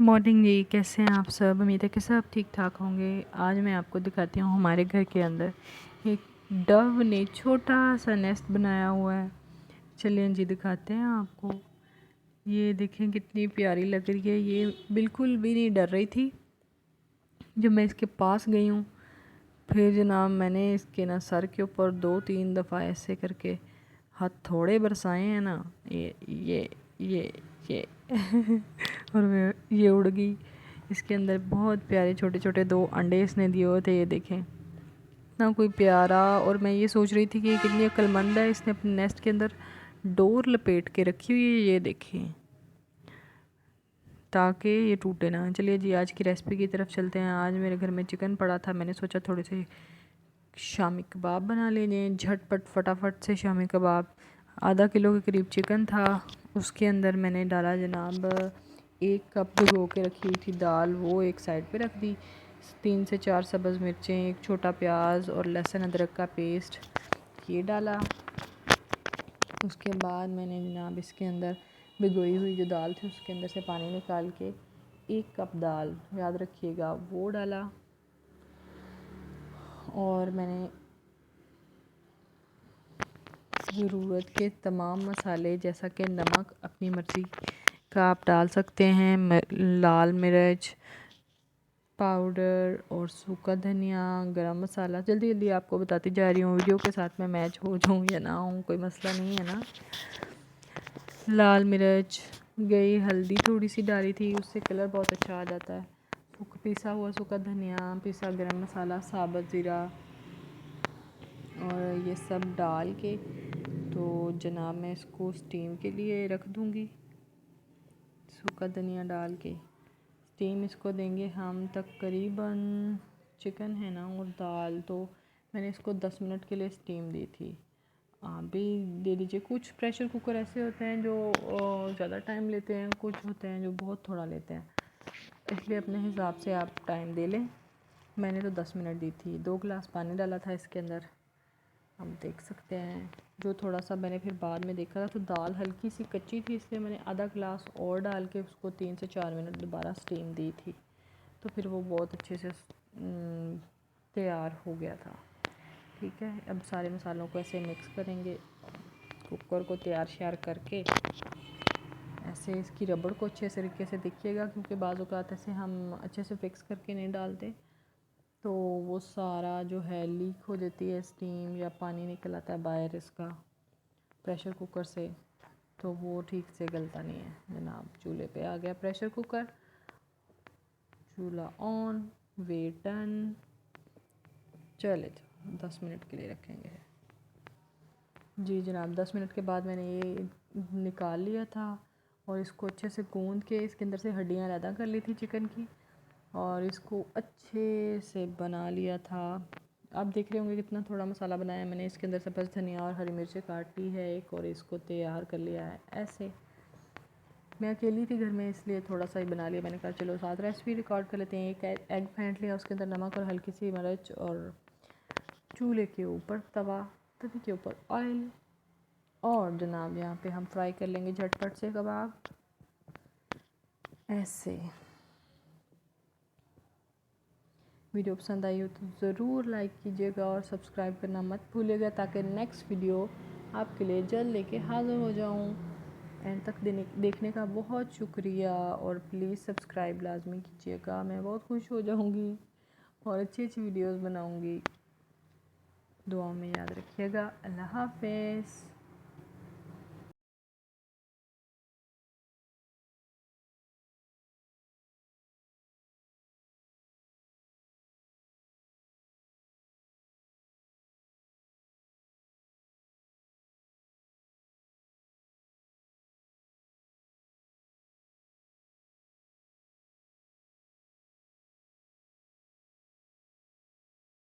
Morning जी, कैसे हैं आप सब। उम्मीद है कि सब ठीक ठाक होंगे। आज मैं आपको दिखाती हूँ हमारे घर के अंदर एक डव ने छोटा सा नेस्ट बनाया हुआ है। चलिए जी दिखाते हैं आपको। ये देखें कितनी प्यारी लग रही है। ये बिल्कुल भी नहीं डर रही थी जब मैं इसके पास गई हूँ। फिर जनाब मैंने इसके ना सर के ऊपर 2-3 दफ़ा ऐसे करके हाथ थोड़े बरसाए हैं ना, ये और ये उड़ गई। इसके अंदर बहुत प्यारे छोटे छोटे 2 अंडे इसने दिए हुए थे। ये देखें इतना कोई प्यारा। और मैं ये सोच रही थी कि ये कितनी अक्लमंद है, इसने अपने नेस्ट के अंदर डोर लपेट के रखी हुई है। ये देखें ताकि ये टूटे ना। चलिए जी आज की रेसिपी की तरफ चलते हैं। आज मेरे घर में चिकन पड़ा था, मैंने सोचा थोड़े से शामी कबाब बना लेंगे झटपट फटाफट से। शामी कबाब आधा किलो के करीब चिकन था। उसके अंदर मैंने डाला जनाब 1 कप भिगो के रखी हुई थी दाल, वो एक साइड पे रख दी। 3 से 4 सब्ज़ मिर्चें, 1 छोटा प्याज और लहसुन अदरक का पेस्ट ये डाला। उसके बाद मैंने जनाब इसके अंदर भिगोई हुई जो दाल थी उसके अंदर से पानी निकाल के 1 कप दाल याद रखिएगा वो डाला। और मैंने ज़रूरत के तमाम मसाले जैसा कि नमक अपनी मर्ज़ी का आप डाल सकते हैं, लाल मिर्च पाउडर और सूखा धनिया, गरम मसाला। जल्दी जल्दी आपको बताती जा रही हूँ, वीडियो के साथ में मैच हो जाऊँ या ना हूँ कोई मसला नहीं है ना। लाल मिर्च गई, हल्दी थोड़ी सी डाली थी, उससे कलर बहुत अच्छा आ जाता है। पिसा हुआ सूखा धनिया, पिसा गरम मसाला, साबुत ज़ीरा और ये सब डाल के तो जनाब मैं इसको स्टीम के लिए रख दूँगी। सूखा धनिया डाल के स्टीम इसको देंगे हम तकरीबन। चिकन है ना और दाल, तो मैंने इसको 10 मिनट के लिए स्टीम दी थी। आप भी दे दीजिए। कुछ प्रेशर कुकर ऐसे होते हैं जो ज़्यादा टाइम लेते हैं, कुछ होते हैं जो बहुत थोड़ा लेते हैं, इसलिए अपने हिसाब से आप टाइम दे लें। मैंने तो 10 मिनट दी थी। 2 गिलास पानी डाला था इसके अंदर, हम देख सकते हैं। जो थोड़ा सा मैंने फिर बाद में देखा था तो दाल हल्की सी कच्ची थी, इसलिए मैंने आधा गिलास और डाल के उसको 3 से 4 मिनट दोबारा स्टीम दी थी, तो फिर वो बहुत अच्छे से तैयार हो गया था। ठीक है, अब सारे मसालों को ऐसे मिक्स करेंगे। कुकर को तैयार श्यार करके ऐसे इसकी रबड़ को अच्छे तरीके से देखिएगा, क्योंकि बाज़ औक़ात ऐसे हम अच्छे से फिक्स करके नहीं डालते तो वो सारा जो है लीक हो जाती है, स्टीम या पानी निकल आता है बाहर इसका प्रेशर कुकर से, तो वो ठीक से गलता नहीं है। जनाब चूल्हे पे आ गया प्रेशर कुकर, चूल्हा ऑन, वेट डन। चले 10 मिनट के लिए रखेंगे जी जनाब। 10 मिनट के बाद मैंने ये निकाल लिया था और इसको अच्छे से गूंद के इसके अंदर से हड्डियाँ अलग कर ली थी चिकन की, और इसको अच्छे से बना लिया था। आप देख रहे होंगे कितना थोड़ा मसाला बनाया मैंने। इसके अंदर सब्ज़ धनिया और हरी मिर्चें काट ली है एक, और इसको तैयार कर लिया है ऐसे। मैं अकेली थी घर में इसलिए थोड़ा सा ही बना लिया। मैंने कहा चलो साथ रेसिपी रिकॉर्ड कर लेते हैं। एक एग फेंट लिया, उसके अंदर नमक और हल्की सी मिर्च, और चूल्हे के ऊपर तवा, तवे के ऊपर ऑयल, और जनाब यहाँ पे हम फ्राई कर लेंगे झटपट से कबाब ऐसे। वीडियो पसंद आई हो तो ज़रूर लाइक कीजिएगा और सब्सक्राइब करना मत भूलिएगा, ताकि नेक्स्ट वीडियो आपके लिए जल्द लेके हाज़िर हो जाऊँ। एंड तक देखने का बहुत शुक्रिया, और प्लीज़ सब्सक्राइब लाजमी कीजिएगा, मैं बहुत खुश हो जाऊँगी और अच्छी अच्छी वीडियोज़ बनाऊँगी। दुआ में याद रखिएगा। अल्लाह हाफ़िज़।